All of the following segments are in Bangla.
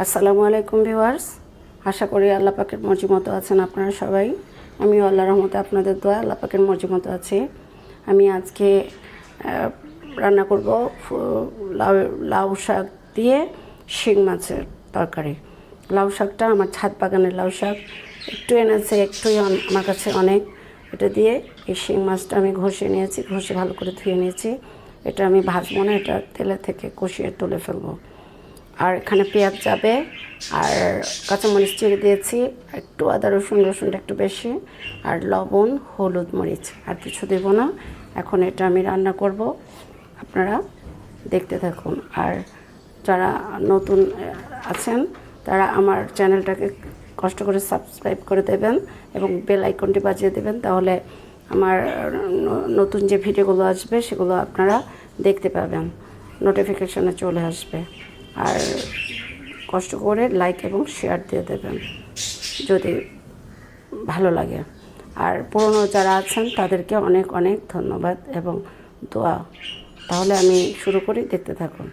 আসসালামু আলাইকুম ভিউয়ার্স, আশা করি আল্লাহ পাকের মর্জি মতো আছেন আপনারা সবাই। আমি আল্লাহর রহমতে আপনাদের দোয়া আল্লাহ পাকের মর্জি মতো আছি। আমি আজকে রান্না করব লাউ শাক দিয়ে শিং মাছের তরকারি। লাউ শাকটা আমার ছাদ বাগানের লাউ শাক, একটু এনেছে, একটুই আমার কাছে অনেক। এটা দিয়ে এই শিং মাছটা আমি ঘষে নিয়েছি, ঘষে ভালো করে ধুয়ে নিয়েছি। এটা আমি ভাজবো না, এটা তেলে থেকে কষিয়ে তুলে ফেলবো। আর এখানে পেঁয়াজ যাবে, আর কাঁচামরিচ চিড়ে দিয়েছি, একটু আদা রসুনটা একটু বেশি, আর লবণ, হলুদ, মরিচ, আর কিছু দেবো না। এখন এটা আমি রান্না করব, আপনারা দেখতে থাকুন। আর যারা নতুন আছেন তারা আমার চ্যানেলটাকে কষ্ট করে সাবস্ক্রাইব করে দেবেন এবং বেল আইকনটি বাজিয়ে দেবেন, তাহলে আমার নতুন যে ভিডিওগুলো আসবে সেগুলো আপনারা দেখতে পাবেন, নোটিফিকেশনে চলে আসবে। আর কষ্ট করে লাইক এবং শেয়ার দিয়ে দেবেন যদি ভালো লাগে। আর পুরনো যারা আছেন তাদেরকে অনেক অনেক ধন্যবাদ এবং দোয়া। তাহলে আমি শুরু করি, দেখতে থাকুন।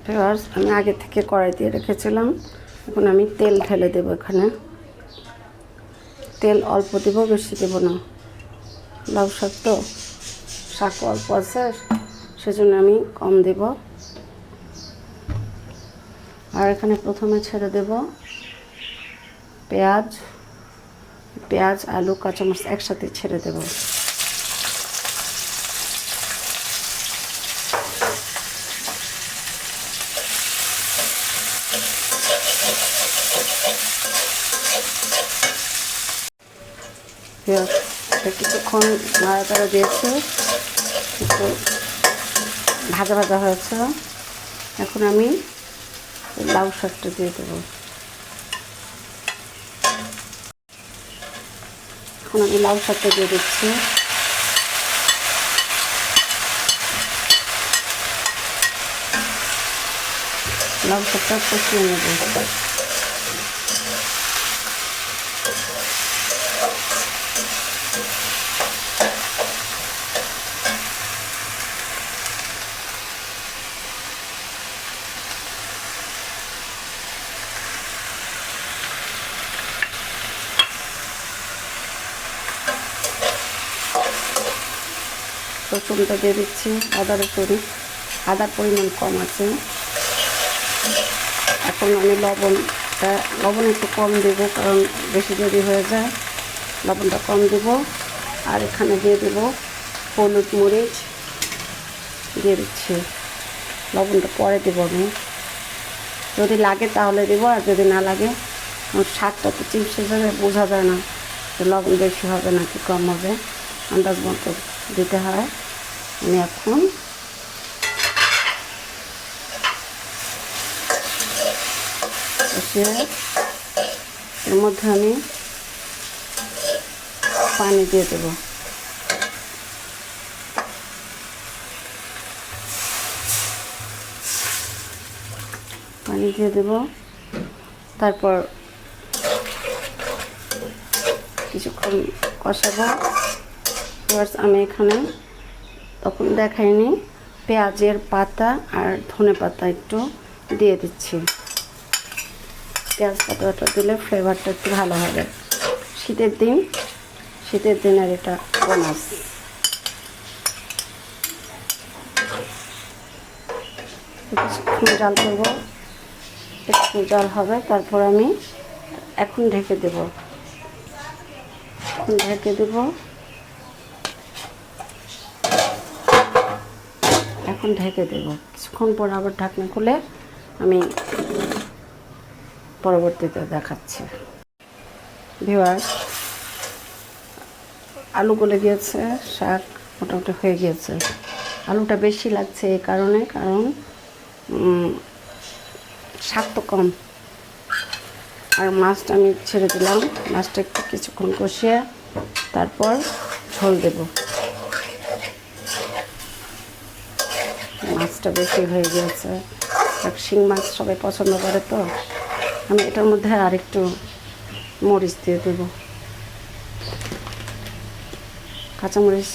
ভিউয়ার্স, আমি আগে থেকে কড়াই দিয়ে রেখেছিলাম, এখন আমি তেল ঢেলে দেবো। এখানে তেল অল্প দেবো, বেশি দেবো না। লাউ শাক তো, শাক অল্প আছে, সেজন্য আমি কম দেব। আর এখানে প্রথমে ছেড়ে দেব পেঁয়াজ, আলু, কাঁচামরিচ একসাথে ছেড়ে দেব। কিছুক্ষণ নাড়াচাড়া দিয়েছে, একটু ভাজা ভাজা হয়েছে। এখন আমি লাউ শাকটা দিয়ে দেবো। এখন আমি লাউ শাকটা দিয়ে দিচ্ছি। লাউ শাকটা কষিয়ে নেব। রসুনটা দিয়ে দিচ্ছি, আদার পরিমাণ কম আছে। এখন আমি লবণ একটু কম দেব, কারণ বেশি যদি হয়ে যায়, লবণটা কম দেব। আর এখানে দিয়ে দেব হলুদ, মরিচ দিয়ে দিচ্ছি। লবণটা পরে দেবো আমি, যদি লাগে তাহলে দেবো, আর যদি না লাগে, শাকটা তো চিপস হিসেবে বোঝা যায় না যে লবণ বেশি হবে নাকি কম হবে, আন্দাজ মতো দিতে হয়। আমি এখন এর মধ্যে আমি পানি দিয়ে দেব। তারপর কিছুক্ষণ কষাবো। আমি এখানে তখন দেখাইনি, পেঁয়াজের পাতা আর ধনে পাতা একটু দিয়ে দিচ্ছি। পেঁয়াজ পাতাটা দিলে ফ্লেভারটা একটু ভালো হবে। শীতের দিনের এটা বোনাস। কিছুক্ষণ জাল করবো, একটু জাল হবে, তারপর আমি এখন ঢেকে দেব। কিছুক্ষণ পর আবার ঢাকনা খুলে আমি পরবর্তীতে দেখাচ্ছি। ভিউয়ার্স, আলু গলে গিয়েছে, শাক মোটামুটি হয়ে গিয়েছে। আলুটা বেশি লাগছে এই কারণ শাক তো কম। আর মাছটা আমি ছেড়ে দিলাম, মাছটা একটু কিছুক্ষণ কষিয়ে তারপর ঝোল দেব। মাছটা বেশি হয়ে গিয়েছে, শিং মাছ সবাই পছন্দ করে, তো আমি এটার মধ্যে আর একটু মরিচ দিয়ে দেব। কাঁচামরিচ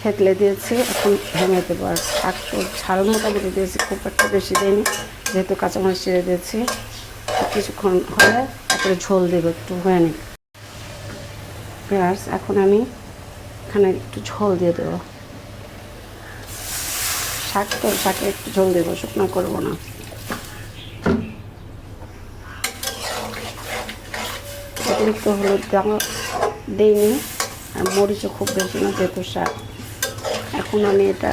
থেতলে দিয়েছি, এখন ভেঙে দেবো। আর শাক তো ঝাল মোটামুটি দিয়েছি, খুব একটা বেশি দিইনি, যেহেতু কাঁচামরিচ ছেড়ে দিয়েছি, কিছুক্ষণ হলে তারপরে ঝোল দেবো, একটু হয়ে নিই। এখন আমি এখানে একটু ঝোল দিয়ে দেবো। শাক তো, শাকে একটু ঝোল দেবো, শুকনো করবো না। অতিরিক্ত হলুদ দিইনি, আর মরিচও খুব বেশি না যেহেতু শাক। এখন আমি এটা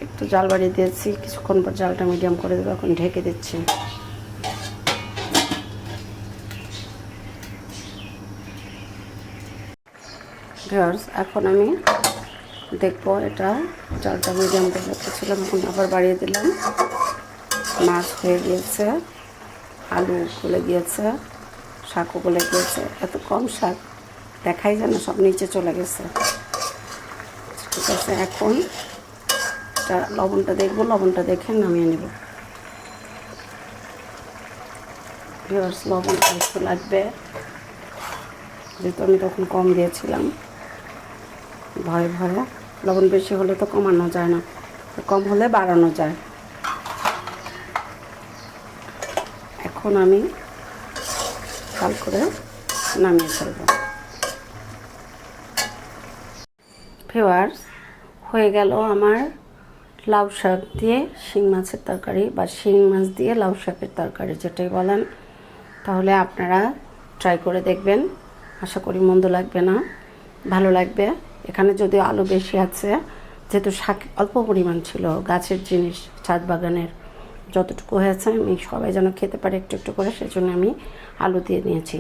একটু জাল বাড়িয়ে দিয়েছি, কিছুক্ষণ পর জালটা মিডিয়াম করে দেবো। এখন ঢেকে দিচ্ছি। এখন আমি দেখবো, এটা জালটা মিডিয়াম করে রেখেছিলাম, এখন আবার বাড়িয়ে দিলাম। মাছ হয়ে গিয়েছে, আলু গলে গিয়েছে, শাকও গলে গিয়েছে। এত কম শাক দেখাই যায় না, সব নিচে চলে গেছে। ঠিক আছে, এখন এটা লবণটা দেখবো, লবণটা দেখে নামিয়ে নেব। লবণটা একটু লাগবে, যেহেতু আমি তখন কম দিয়েছিলাম। ভয়ে ভয়ে লবণ বেশি হলে তো কমানো যায় না, কম হলে বাড়ানো যায়। এখন আমি চাল করে নামিয়ে ফেলব। ভিউয়ার্স, হয়ে গেল আমার লাউ শাক দিয়ে শিং মাছের তরকারি, বা শিং মাছ দিয়ে লাউ শাকের তরকারি, যেটাই বলেন। তাহলে আপনারা ট্রাই করে দেখবেন, আশা করি মন্দ লাগবে না, ভালো লাগবে। এখানে যদিও আলু বেশি আছে, যেহেতু শাক অল্প পরিমাণ ছিল, গাছের জিনিস, ছাদ বাগানের, যতটুকু হয়েছে আমি সবাই যেন খেতে পারে একটু একটু করে, সেজন্য আমি আলু দিয়ে নিয়েছি।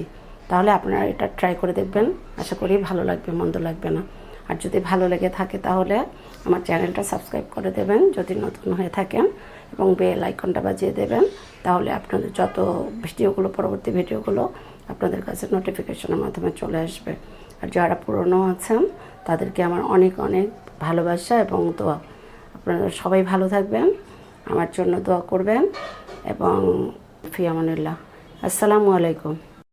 তাহলে আপনারা এটা ট্রাই করে দেখবেন, আশা করি ভালো লাগবে, মন্দ লাগবে না। আর যদি ভালো লেগে থাকে তাহলে আমার চ্যানেলটা সাবস্ক্রাইব করে দেবেন যদি নতুন হয়ে থাকেন, এবং বেল আইকনটা বাজিয়ে দেবেন। তাহলে আপনাদের যত ভিডিওগুলো, পরবর্তী ভিডিওগুলো আপনাদের কাছে নোটিফিকেশনের মাধ্যমে চলে আসবে। আর যারা পুরনো আছেন তাদেরকে আমার অনেক অনেক ভালোবাসা এবং দোয়া। আপনারা সবাই ভালো থাকবেন, আমার জন্য দোয়া করবেন, এবং ফি আমানিল্লাহ। আসসালামু আলাইকুম।